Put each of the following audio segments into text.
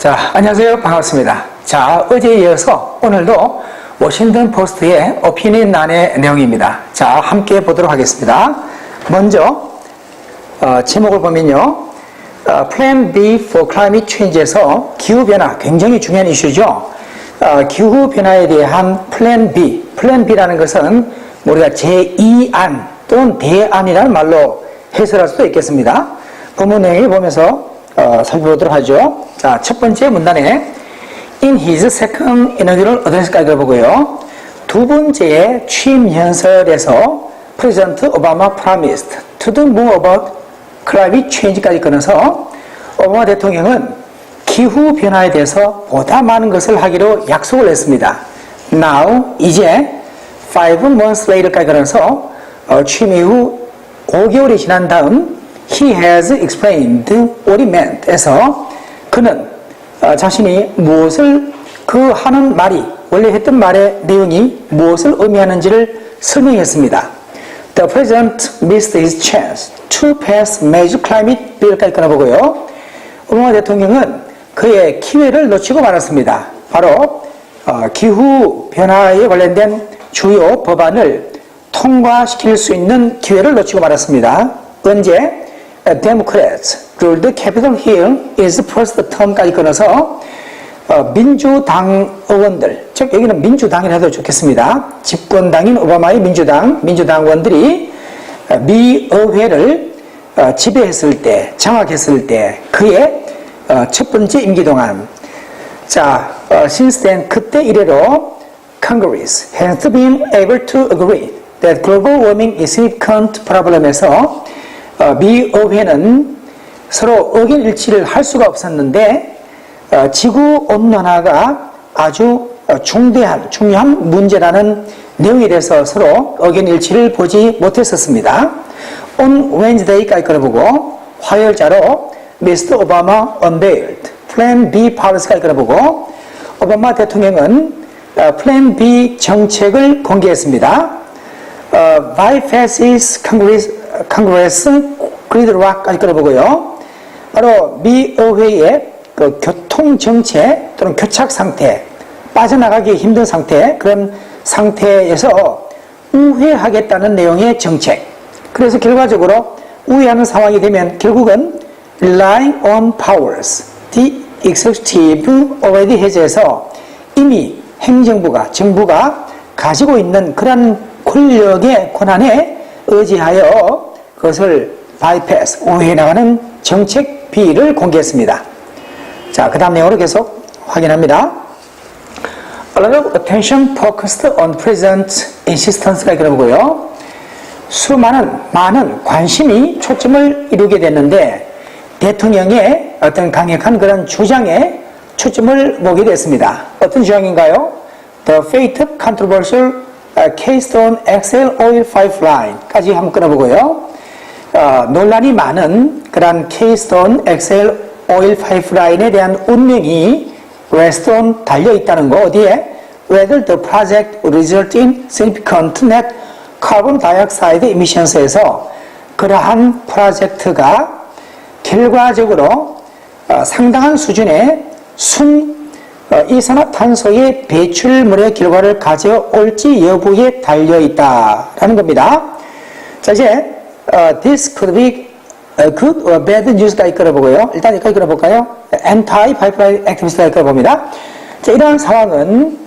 자, 안녕하세요. 반갑습니다. 자, 어제에 이어서 오늘도 워싱턴 포스트의 오피니언란의 내용입니다. 자, 함께 보도록 하겠습니다. 먼저 제목을 보면요. Plan B for Climate Change에서 기후변화, 굉장히 중요한 이슈죠. 기후변화에 대한 Plan B, Plan B라는 것은 우리가 제2안 또는 대안이라는 말로 해설할 수도 있겠습니다. 본문 내용을 보면서 살펴보도록 하죠. 자, 첫 번째 문단에 In his second inaugural address까지 들어보고요. 두 번째 취임 연설에서 President Obama promised to do more about climate change까지 끊어서 오바마 대통령은 기후 변화에 대해서 보다 많은 것을 하기로 약속을 했습니다. Now, 이제 5 months later까지 끊어서 취임 이후 5개월이 지난 다음 He has explained what he meant 에서 그는 자신이 무엇을 그 하는 말이 원래 했던 말의 내용이 무엇을 의미하는지를 설명했습니다. The President missed his chance to pass major climate bill까지 끊어보고요. 오바마 대통령은 그의 기회를 놓치고 말았습니다. 바로 기후 변화에 관련된 주요 법안을 통과시킬 수 있는 기회를 놓치고 말았습니다. 언제? Democrats ruled Capitol Hill is first term까지 끊어서 민주당 의원들, 즉 여기는 민주당이라 해도 좋겠습니다. 집권당인 오바마의 민주당원들이 미 의회를 지배했을 때, 장악했을 때 그의 첫 번째 임기 동안 자, since then 그때 이래로 Congress has been able to agree that global warming is a significant problem에서 미 의회는 서로 의견 일치를 할 수가 없었는데 지구 온난화가 아주 중요한 문제라는 내용에 대해서 서로 의견 일치를 보지 못했었습니다. On Wednesday까지 걸어보고 화요일자로 Mr. Obama unveiled Plan B policy까지 걸어보고 오바마 대통령은 Plan B 정책을 공개했습니다. Bypasses Congress Gridlock까지 끌어보고요. 바로 미 의회의 그 교통 정체 또는 교착 상태, 빠져나가기 힘든 상태, 그런 상태에서 우회하겠다는 내용의 정책. 그래서 결과적으로 우회하는 상황이 되면 결국은 Relying on powers, the executive already has에서 이미 행정부가, 정부가 가지고 있는 그런 권력의 권한에 의지하여 그것을 bypass, 우회해 나가는 정책 B를 공개했습니다. 자, 그 다음 내용으로 계속 확인합니다. A lot of attention focused on President's insistence가 들어보고요. 많은 관심이 초점을 이루게 됐는데 대통령의 어떤 강력한 그런 주장에 초점을 보게 됐습니다. 어떤 주장인가요? The fated controversial Keystone XL oil pipeline까지 한번 끊어보고요. 논란이 많은 그런 Keystone XL oil pipeline에 대한 운명이 레스톤 달려있다는 거 어디에? Whether the project result in significant net carbon dioxide emissions에서 그러한 프로젝트가 결과적으로 상당한 수준의 이산화탄소의 배출물의 결과를 가져올지 여부에 달려있다라는 겁니다. 자, 이제 this could be good or bad news까지 끌어보고요. 일단 여기까지 끌어볼까요? Anti-pipeline activist까지 끌어봅니다. 자, 이러한 상황은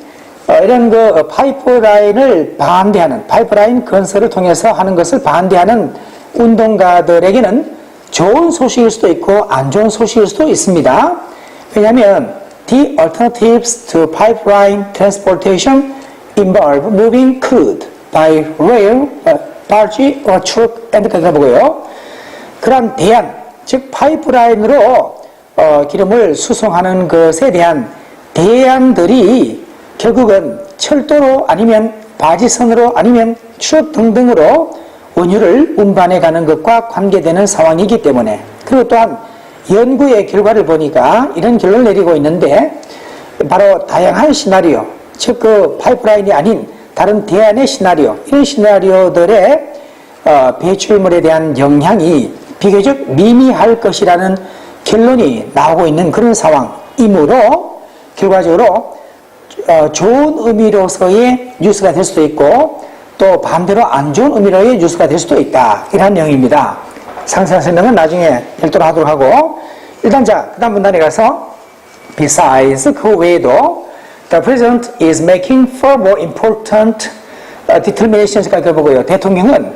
이런 그 파이프라인을 반대하는, 파이프라인 건설을 통해서 하는 것을 반대하는 운동가들에게는 좋은 소식일 수도 있고 안 좋은 소식일 수도 있습니다. 왜냐하면 the alternatives to pipeline transportation involve moving crude by rail, barge or truck and까지 가보고요. 그런 대안, 즉 파이프라인으로 기름을 수송하는 것에 대한 대안들이 결국은 철도로 아니면 바지선으로 아니면 트럭 등등으로 원유를 운반해 가는 것과 관계되는 상황이기 때문에 그리고 또한 연구의 결과를 보니까 이런 결론을 내리고 있는데 바로 다양한 시나리오, 즉 그 파이프라인이 아닌 다른 대안의 시나리오, 이런 시나리오들의 배출물에 대한 영향이 비교적 미미할 것이라는 결론이 나오고 있는 그런 상황. 이므로 결과적으로 좋은 의미로서의 뉴스가 될 수도 있고 또 반대로 안 좋은 의미로의 뉴스가 될 수도 있다. 이런 내용입니다. 상세한 설명은 나중에 별도로 하도록 하고 일단 그 다음 문단에 가서 Besides, 그 외에도 The President is making far more important determinations까지 보고요. 대통령은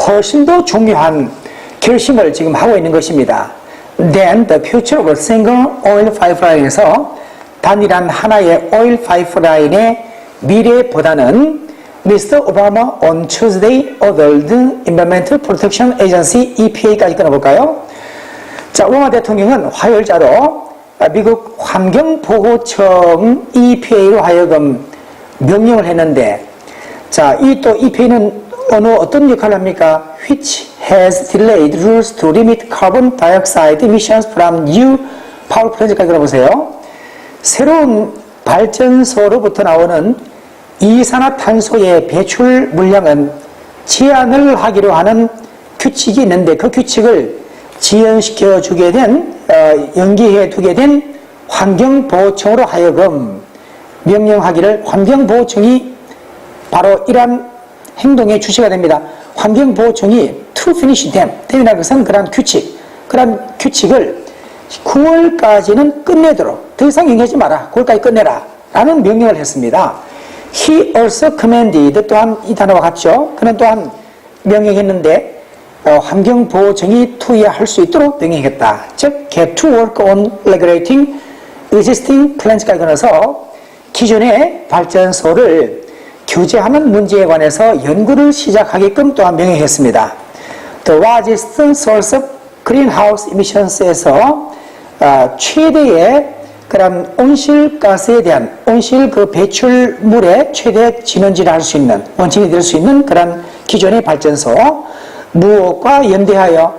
훨씬 더 중요한 결심을 지금 하고 있는 것입니다. Then the future of a single oil pipeline에서 단일한 하나의 oil pipeline의 미래보다는 Mr. Obama on Tuesday ordered Environmental Protection Agency EPA까지 끊어볼까요? 자, 오바마 대통령은 화요일자로 미국 환경보호청 EPA로 하여금 명령을 했는데, 자, 이 또 EPA는 어떤 역할을 합니까? Which has delayed rules to limit carbon dioxide emissions from new power plant까지 들어보세요. 새로운 발전소로부터 나오는 이산화탄소의 배출 물량은 제한을 하기로 하는 규칙이 있는데 그 규칙을 지연시켜 주게 된, 연기해 두게 된 환경보호청으로 하여금 명령하기를 환경보호청이 바로 이러한 행동의 주체가 됩니다. 환경보호청이 to finish 댐이라는 것은 그러한 규칙을 9월까지는 끝내도록 더 이상 연기하지 마라. 9월까지 끝내라. 라는 명령을 했습니다. He also commanded 또한 이 단어와 같죠. 그는 또한 명령했는데 환경보호청이 투여할 수 있도록 명령했다. 즉, get to work on regulating existing plants까지 끊어서 기존의 발전소를 규제하는 문제에 관해서 연구를 시작하게끔 또한 명령했습니다. The largest source of greenhouse emissions에서 최대의 그런 온실가스에 대한 온실 그 배출물의 최대 진원지를 할 수 있는 원천이 될 수 있는 그런 기존의 발전소 무엇과 연대하여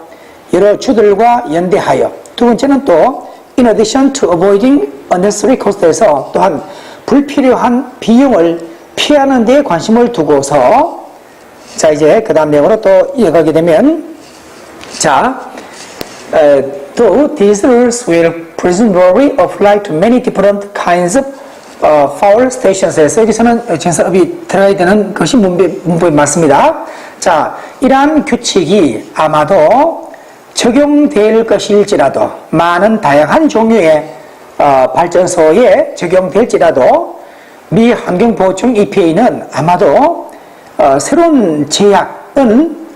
여러 주들과 연대하여 두 번째는 또 in addition to avoiding unnecessary cost에서 또한 불필요한 비용을 피하는 데 관심을 두고서 자 이제 그 다음 내용으로 또 이어가게 되면 자 though these rules will presumably apply to many different kinds of power stations에서 여기서는 전산업이 들어가야 되는 것이 문법에 맞습니다. 자, 이러한 규칙이 아마도 적용될 것일지라도 많은 다양한 종류의 발전소에 적용될지라도 미 환경보호청 EPA는 아마도 새로운 제약은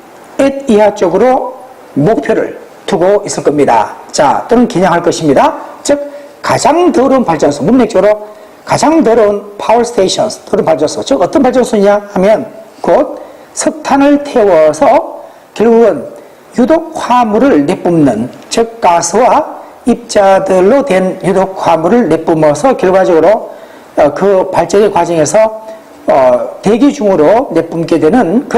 이하 쪽으로 목표를 두고 있을 겁니다. 자, 또는 겨냥할 것입니다. 즉, 가장 더러운 발전소, 문맥적으로 가장 더러운 파워 스테이션, 더러운 발전소, 즉 어떤 발전소냐 하면 곧 석탄을 태워서 결국은 유독 화물을 내뿜는, 즉 가스와 입자들로 된 유독 화물을 내뿜어서 결과적으로 그 발전의 과정에서 대기 중으로 내뿜게 되는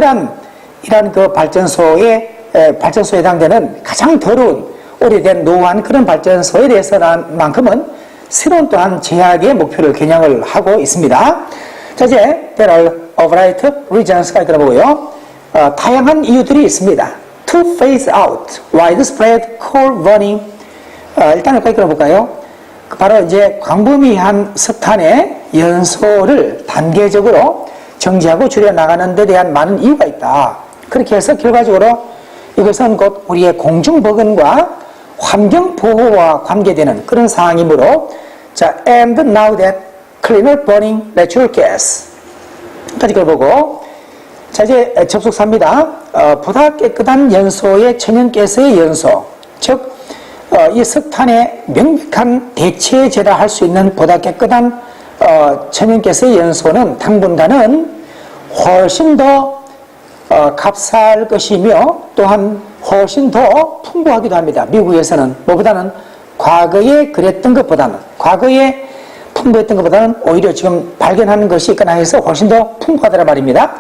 이러한 그 발전소에 해당되는 가장 더러운 오래된 노후한 그런 발전소에 대해서만큼은 새로운 또한 제약의 목표를 겨냥을 하고 있습니다. 자, 이제 there are a variety of reasons까지 들어보고요. 다양한 이유들이 있습니다. To phase out widespread coal burning. 일단 여기까지 들어볼까요? 바로 이제 광범위한 석탄의 연소를 단계적으로 정지하고 줄여나가는 데 대한 많은 이유가 있다. 그렇게 해서 결과적으로 이것은 곧 우리의 공중보건과 환경보호와 관계되는 그런 상황이므로 자, and now that cleaner burning natural gas 까지 걸 보고 자, 이제 접속사입니다. 보다 깨끗한 연소의 천연가스의 연소, 즉 이 석탄의 명백한 대체제라 할 수 있는 보다 깨끗한 천연가스의 연소는 당분간은 훨씬 더 값쌀 것이며 또한 훨씬 더 풍부하기도 합니다. 미국에서는 뭐보다는 과거에 그랬던 것보다는 과거에 풍부했던 것보다는 오히려 지금 발견하는 것이 있거나 해서 훨씬 더 풍부하다는 말입니다.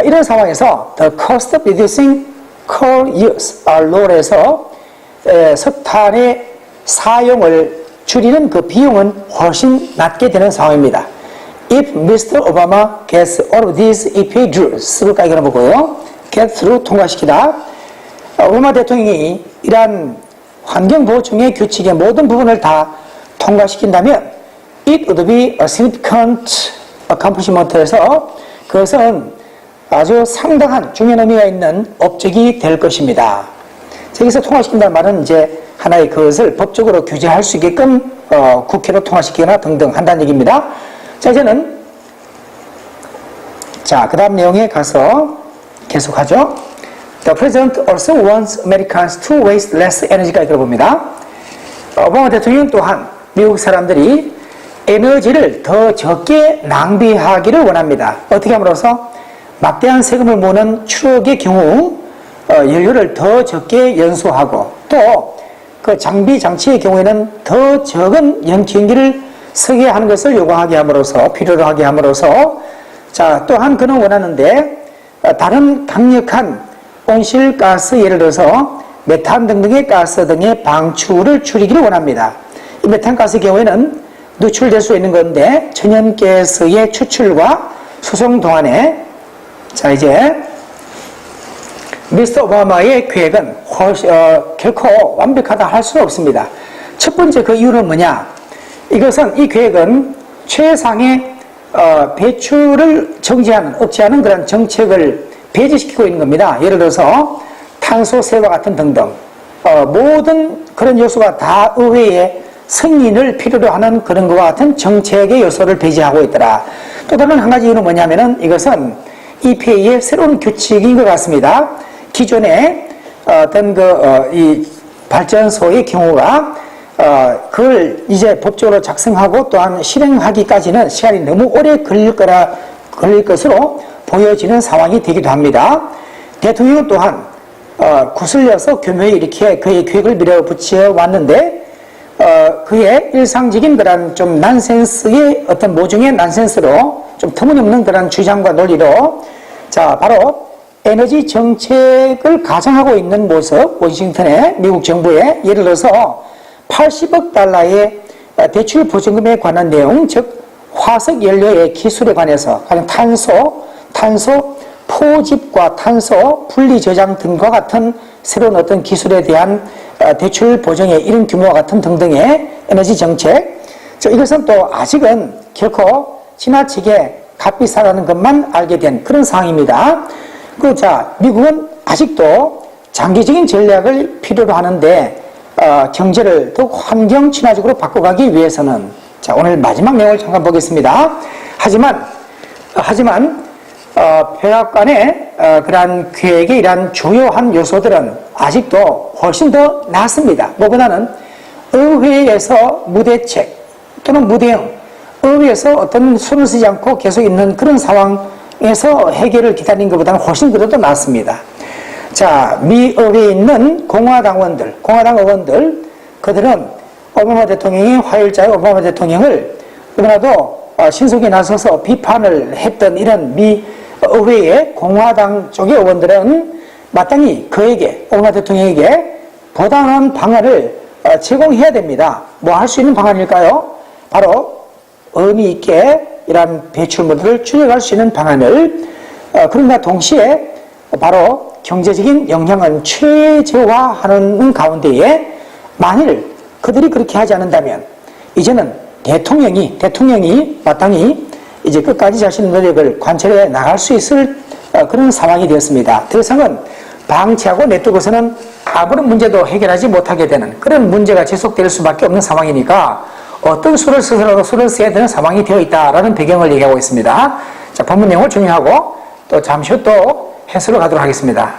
이런 상황에서 the cost of reducing coal use are low에서 석탄의 사용을 줄이는 그 비용은 훨씬 낮게 되는 상황입니다. If Mr. Obama gets all of these EPA rules, 까지 보고요. get through 통과시키다. 오바마 대통령이 이러한 환경보호청의 규칙의 모든 부분을 다 통과시킨다면 it would be a significant accomplishment에서 그것은 아주 상당한 중요한 의미가 있는 업적이 될 것입니다. 여기서 통과시킨다는 말은 이제 하나의 그것을 법적으로 규제할 수 있게끔 국회로 통과시키거나 등등 한다는 얘기입니다. 자, 이제는 그 다음 내용에 가서 계속하죠. The President also wants Americans to waste less energy까지 들어봅니다. 오바마 대통령 또한 미국 사람들이 에너지를 더 적게 낭비하기를 원합니다. 어떻게 함으로써 막대한 세금을 모으는 추억의 경우 연료를 더 적게 연소하고 또 그 장비 장치의 경우에는 더 적은 연기를 쓰게 하는 것을 요구하게 함으로써 필요로 하게 함으로써 또한 그는 원하는데 다른 강력한 온실가스 예를 들어서 메탄 등등의 가스 등의 방출을 줄이기를 원합니다. 이 메탄가스의 경우에는 누출될 수 있는 건데 천연가스의 추출과 수송 동안에 이제 미스터 오바마의 계획은 결코 완벽하다 할 수는 없습니다. 첫 번째 그 이유는 뭐냐? 이 계획은 최상의 배출을 정지하는, 억제하는 그런 정책을 배제시키고 있는 겁니다. 예를 들어서 탄소세와 같은 등등 모든 그런 요소가 다 의회의 승인을 필요로 하는 그런 것과 같은 정책의 요소를 배제하고 있더라. 또 다른 한 가지 이유는 뭐냐면은 이것은 EPA의 새로운 규칙인 것 같습니다. 기존에 어떤 이 발전소의 경우가 그걸 이제 법적으로 작성하고 또한 실행하기까지는 시간이 너무 오래 걸릴 것으로 보여지는 상황이 되기도 합니다. 대통령은 또한 구슬려서 교묘히 이렇게 그의 계획을 밀어붙여 왔는데 그의 일상적인 그런 좀 난센스의 어떤 모종의 난센스로 좀 터무니없는 그런 주장과 논리로 바로 에너지 정책을 가정하고 있는 모습, 워싱턴의 미국 정부의 예를 들어서 80억 달러의 대출 보증금에 관한 내용, 즉 화석 연료의 기술에 관해서 가령 탄소 포집과 탄소 분리 저장 등과 같은 새로운 어떤 기술에 대한 대출 보증의 이런 규모와 같은 등등의 에너지 정책, 이것은 또 아직은 결코 지나치게 값비싸다는 것만 알게 된 그런 상황입니다. 미국은 아직도 장기적인 전략을 필요로 하는데 경제를 더욱 환경 친화적으로 바꿔가기 위해서는 오늘 마지막 내용을 잠깐 보겠습니다. 하지만 백악관의 그러한 계획의 이러한 주요한 요소들은 아직도 훨씬 더 낫습니다. 뭐보다는 의회에서 무대책 또는 무대응, 의회에서 어떤 손을 쓰지 않고 계속 있는 그런 상황에서 해결을 기다린 것보다는 훨씬 그래도 낫습니다. 미 의회에 있는 공화당 의원들, 그들은 오바마 대통령이 화요일자에 오바마 대통령을 너무나도 신속히 나서서 비판을 했던 이런 미 의회의 공화당 쪽의 의원들은 마땅히 오바마 대통령에게 보다는 방안을 제공해야 됩니다. 뭐 할 수 있는 방안일까요? 바로 의미 있게 이러한 배출물들을 줄여갈 수 있는 방안을 그런가 동시에 바로 경제적인 영향은 최저화하는 가운데에 만일 그들이 그렇게 하지 않는다면 이제는 대통령이 마땅히 이제 끝까지 자신의 노력을 관철해 나갈 수 있을 그런 상황이 되었습니다. 더 이상은 방치하고 내두고서는 아무런 문제도 해결하지 못하게 되는 그런 문제가 지속될 수밖에 없는 상황이니까 어떤 수를 써야 되는 상황이 되어 있다라는 배경을 얘기하고 있습니다. 본문 내용을 정리하고 또 잠시 후 또 해설을 가도록 하겠습니다.